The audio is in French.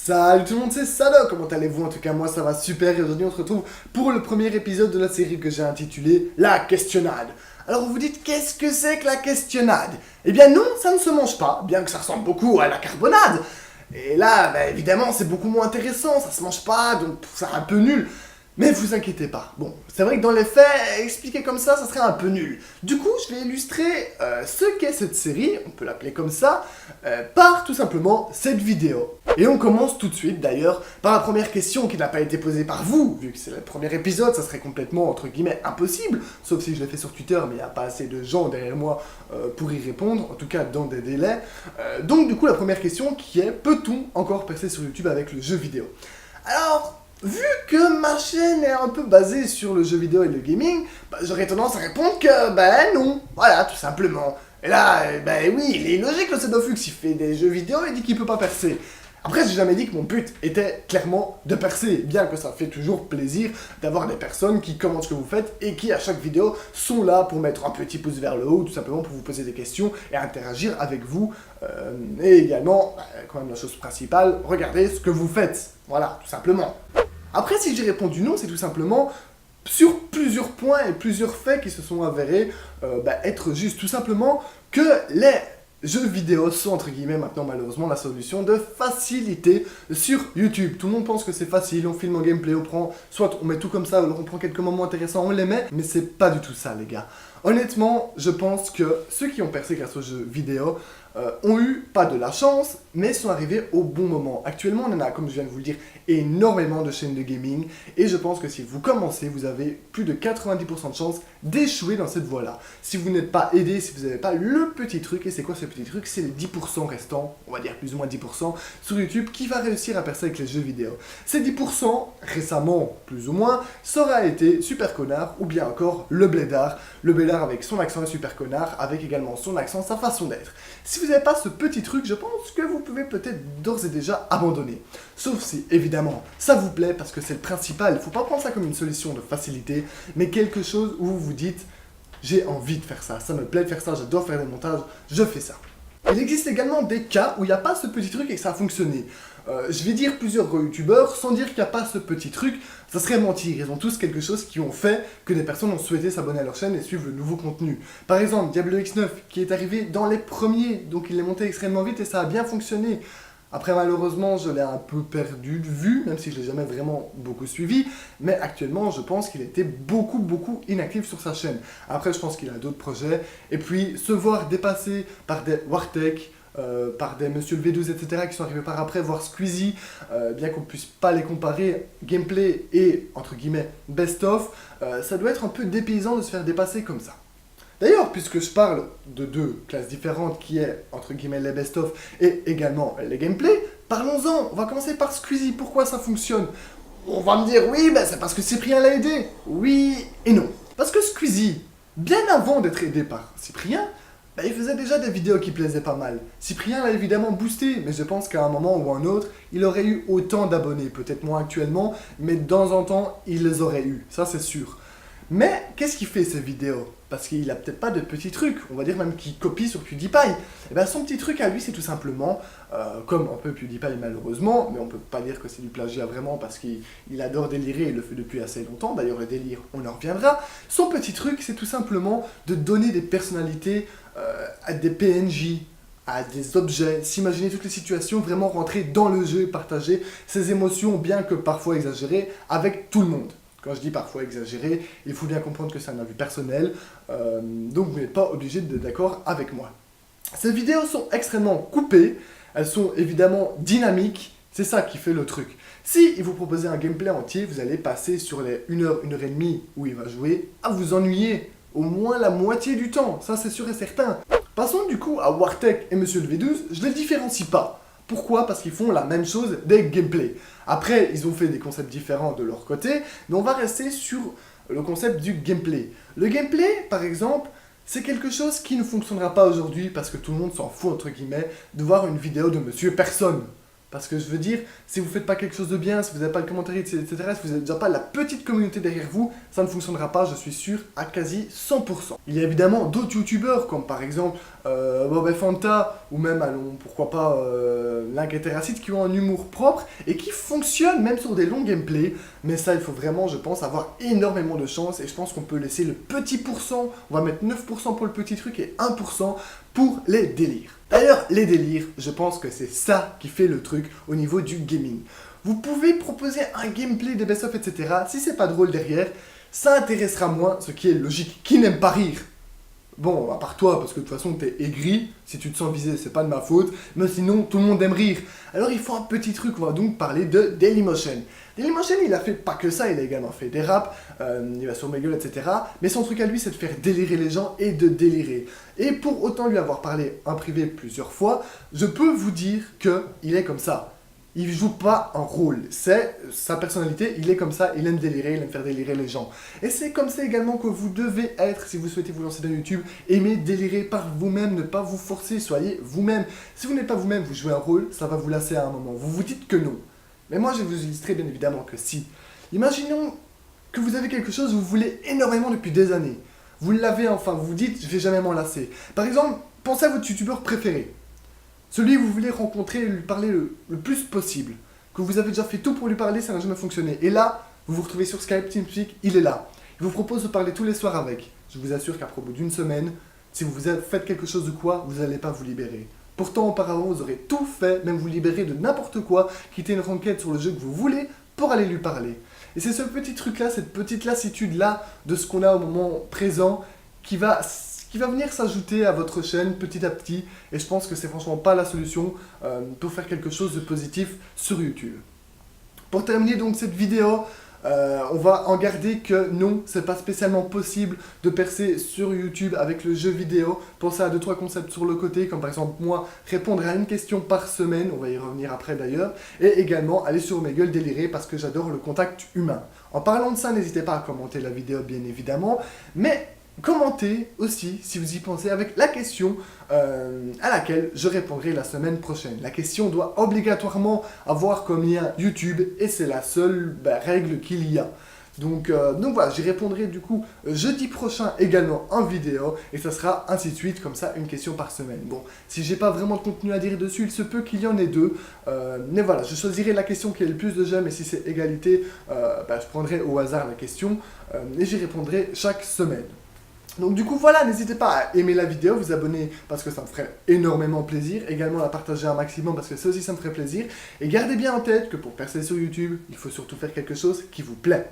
Salut tout le monde, c'est Sado, comment allez-vous? En tout cas moi ça va super et aujourd'hui on se retrouve pour le premier épisode de la série que j'ai intitulée La Questionnade. Alors vous vous dites qu'est-ce que c'est que la questionnade? Eh bien non, ça ne se mange pas, bien que ça ressemble beaucoup à la carbonade. Et là, évidemment c'est beaucoup moins intéressant, ça se mange pas, donc c'est un peu nul. Mais vous inquiétez pas, bon, c'est vrai que dans les faits, expliquer comme ça serait un peu nul. Du coup, je vais illustrer ce qu'est cette série, on peut l'appeler comme ça, par tout simplement cette vidéo. Et on commence tout de suite d'ailleurs par la première question qui n'a pas été posée par vous, vu que c'est le premier épisode, ça serait complètement entre guillemets impossible, sauf si je l'ai fait sur Twitter, mais il n'y a pas assez de gens derrière moi pour y répondre, en tout cas dans des délais. Donc du coup, la première question qui est, peut-on encore percer sur YouTube avec le jeu vidéo? Alors, vu que ma chaîne est un peu basée sur le jeu vidéo et le gaming, j'aurais tendance à répondre que non, voilà, tout simplement. Et là, oui, il est logique le Cédofux, il fait des jeux vidéo et dit qu'il peut pas percer. Après, j'ai jamais dit que mon but était clairement de percer, bien que ça fait toujours plaisir d'avoir des personnes qui commentent ce que vous faites et qui, à chaque vidéo, sont là pour mettre un petit pouce vers le haut, tout simplement pour vous poser des questions et interagir avec vous. Et également, quand même la chose principale, regardez ce que vous faites. Voilà, tout simplement. Après, si j'ai répondu non, c'est tout simplement sur plusieurs points et plusieurs faits qui se sont avérés être juste. Tout simplement que les jeux vidéo sont, entre guillemets, maintenant malheureusement la solution de facilité sur YouTube. Tout le monde pense que c'est facile, on filme en gameplay, soit on met tout comme ça, alors on prend quelques moments intéressants, on les met, mais c'est pas du tout ça les gars. Honnêtement, je pense que ceux qui ont percé grâce aux jeux vidéo ont eu, pas de la chance, mais sont arrivés au bon moment. Actuellement, on en a, comme je viens de vous le dire, énormément de chaînes de gaming, et je pense que si vous commencez, vous avez plus de 90% de chances d'échouer dans cette voie-là. Si vous n'êtes pas aidé, si vous n'avez pas le petit truc, et c'est quoi ce petit truc? C'est les 10% restants, on va dire plus ou moins 10%, sur YouTube, qui va réussir à percer avec les jeux vidéo. Ces 10%, récemment, plus ou moins, ça aura été Super Connard, ou bien encore le Blédard avec son accent et Super Connard, avec également son accent, sa façon d'être. Si vous n'avez pas ce petit truc, je pense que vous pouvez peut-être d'ores et déjà abandonner. Sauf si, évidemment, ça vous plaît, parce que c'est le principal. Il ne faut pas prendre ça comme une solution de facilité, mais quelque chose où vous vous dites « j'ai envie de faire ça, ça me plaît de faire ça, j'adore faire des montages, je fais ça ». Il existe également des cas où il n'y a pas ce petit truc et que ça a fonctionné. Je vais dire plusieurs youtubeurs sans dire qu'il n'y a pas ce petit truc, ça serait mentir. Ils ont tous quelque chose qui ont fait que des personnes ont souhaité s'abonner à leur chaîne et suivre le nouveau contenu. Par exemple, Diablo X9 qui est arrivé dans les premiers, donc il est monté extrêmement vite et ça a bien fonctionné. Après malheureusement je l'ai un peu perdu de vue, même si je l'ai jamais vraiment beaucoup suivi, mais actuellement je pense qu'il était beaucoup inactif sur sa chaîne. Après je pense qu'il a d'autres projets, et puis se voir dépassé par des Wartech, par des Monsieur le V12, etc. qui sont arrivés par après, voire Squeezie, bien qu'on puisse pas les comparer, gameplay et, entre guillemets, best-of, ça doit être un peu dépaysant de se faire dépasser comme ça. D'ailleurs, puisque je parle de deux classes différentes qui est, entre guillemets, les best-of et également les gameplays, parlons-en. On va commencer par Squeezie. Pourquoi ça fonctionne? On va me dire, oui, c'est parce que Cyprien l'a aidé. Oui et non. Parce que Squeezie, bien avant d'être aidé par Cyprien, il faisait déjà des vidéos qui plaisaient pas mal. Cyprien l'a évidemment boosté, mais je pense qu'à un moment ou un autre, il aurait eu autant d'abonnés. Peut-être moins actuellement, mais de temps en temps, il les aurait eu. Ça, c'est sûr. Mais qu'est-ce qu'il fait ces vidéos? Parce qu'il a peut-être pas de petits trucs, on va dire même qu'il copie sur PewDiePie. Et son petit truc à lui, c'est tout simplement, comme un peu PewDiePie malheureusement, mais on peut pas dire que c'est du plagiat vraiment parce qu'il adore délirer et il le fait depuis assez longtemps. D'ailleurs le délire, on en reviendra. Son petit truc, c'est tout simplement de donner des personnalités à des PNJ, à des objets, s'imaginer toutes les situations, vraiment rentrer dans le jeu et partager ses émotions, bien que parfois exagérées, avec tout le monde. Quand je dis parfois exagéré, il faut bien comprendre que c'est un avis personnel, donc vous n'êtes pas obligé d'être d'accord avec moi. Ces vidéos sont extrêmement coupées, elles sont évidemment dynamiques, c'est ça qui fait le truc. Si il vous proposez un gameplay entier, vous allez passer sur les 1 heure, 1 heure et demie où il va jouer, à vous ennuyer au moins la moitié du temps, ça c'est sûr et certain. Passons du coup à Wartech et Monsieur le V12, je ne les différencie pas. Pourquoi? Parce qu'ils font la même chose des gameplays. Après, ils ont fait des concepts différents de leur côté, mais on va rester sur le concept du gameplay. Le gameplay, par exemple, c'est quelque chose qui ne fonctionnera pas aujourd'hui parce que tout le monde s'en fout, entre guillemets, de voir une vidéo de Monsieur Personne. Parce que je veux dire, si vous faites pas quelque chose de bien, si vous n'avez pas le commentaire, etc., si vous n'avez déjà pas la petite communauté derrière vous, ça ne fonctionnera pas, je suis sûr, à quasi 100%. Il y a évidemment d'autres youtubeurs, comme par exemple Bob et Fanta, ou même, allons, pourquoi pas, Link et Terracid, qui ont un humour propre et qui fonctionnent même sur des longs gameplays. Mais ça, il faut vraiment, je pense, avoir énormément de chance et je pense qu'on peut laisser le petit pourcent, on va mettre 9% pour le petit truc et 1% pour les délires. D'ailleurs, les délires, je pense que c'est ça qui fait le truc au niveau du gaming. Vous pouvez proposer un gameplay de best-of, etc. Si c'est pas drôle derrière, ça intéressera moins, ce qui est logique. Qui n'aime pas rire? Bon, à part toi, parce que de toute façon, t'es aigri. Si tu te sens visé, c'est pas de ma faute. Mais sinon, tout le monde aime rire. Alors, il faut un petit truc. On va donc parler de Dailymotion. Dailymotion, il a fait pas que ça. Il a également fait des raps. Il va sur Megueul, etc. Mais son truc à lui, c'est de faire délirer les gens et de délirer. Et pour autant lui avoir parlé en privé plusieurs fois, je peux vous dire qu'il est comme ça. Il joue pas un rôle, c'est sa personnalité, il est comme ça, il aime délirer, il aime faire délirer les gens. Et c'est comme ça également que vous devez être si vous souhaitez vous lancer dans YouTube, aimez délirer par vous-même, ne pas vous forcer, soyez vous-même. Si vous n'êtes pas vous-même, vous jouez un rôle, ça va vous lasser à un moment, vous vous dites que non. Mais moi je vais vous illustrer bien évidemment que si. Imaginons que vous avez quelque chose que vous voulez énormément depuis des années. Vous l'avez enfin, vous vous dites je vais jamais m'en lasser. Par exemple, pensez à votre youtubeur préféré. Celui que vous voulez rencontrer et lui parler le plus possible. Que vous avez déjà fait tout pour lui parler, ça n'a jamais fonctionné. Et là, vous vous retrouvez sur Skype, TeamSpeak, il est là. Il vous propose de parler tous les soirs avec. Je vous assure qu'à propos d'une semaine, si vous faites quelque chose de quoi, vous n'allez pas vous libérer. Pourtant, auparavant, vous aurez tout fait, même vous libérer de n'importe quoi, quitter une requête sur le jeu que vous voulez pour aller lui parler. Et c'est ce petit truc-là, cette petite lassitude-là de ce qu'on a au moment présent qui va venir s'ajouter à votre chaîne petit à petit. Et je pense que c'est franchement pas la solution pour faire quelque chose de positif sur YouTube. Pour terminer donc cette vidéo, on va en garder que non, c'est pas spécialement possible de percer sur YouTube avec le jeu vidéo. Pensez à 2-3 concepts sur le côté, comme par exemple moi, répondre à une question par semaine, on va y revenir après d'ailleurs, et également aller sur Omegle délirer parce que j'adore le contact humain. En parlant de ça, n'hésitez pas à commenter la vidéo bien évidemment, mais commentez aussi si vous y pensez avec la question à laquelle je répondrai la semaine prochaine. La question doit obligatoirement avoir comme lien YouTube et c'est la seule règle qu'il y a. Donc voilà, j'y répondrai du coup jeudi prochain également en vidéo et ça sera ainsi de suite, comme ça une question par semaine. Bon, si j'ai pas vraiment de contenu à dire dessus, il se peut qu'il y en ait deux, mais voilà, je choisirai la question qui a le plus de j'aime et si c'est égalité, je prendrai au hasard la question et j'y répondrai chaque semaine. Donc du coup voilà, n'hésitez pas à aimer la vidéo, vous abonner parce que ça me ferait énormément plaisir, également la partager un maximum parce que ça aussi ça me ferait plaisir, et gardez bien en tête que pour percer sur YouTube, il faut surtout faire quelque chose qui vous plaît.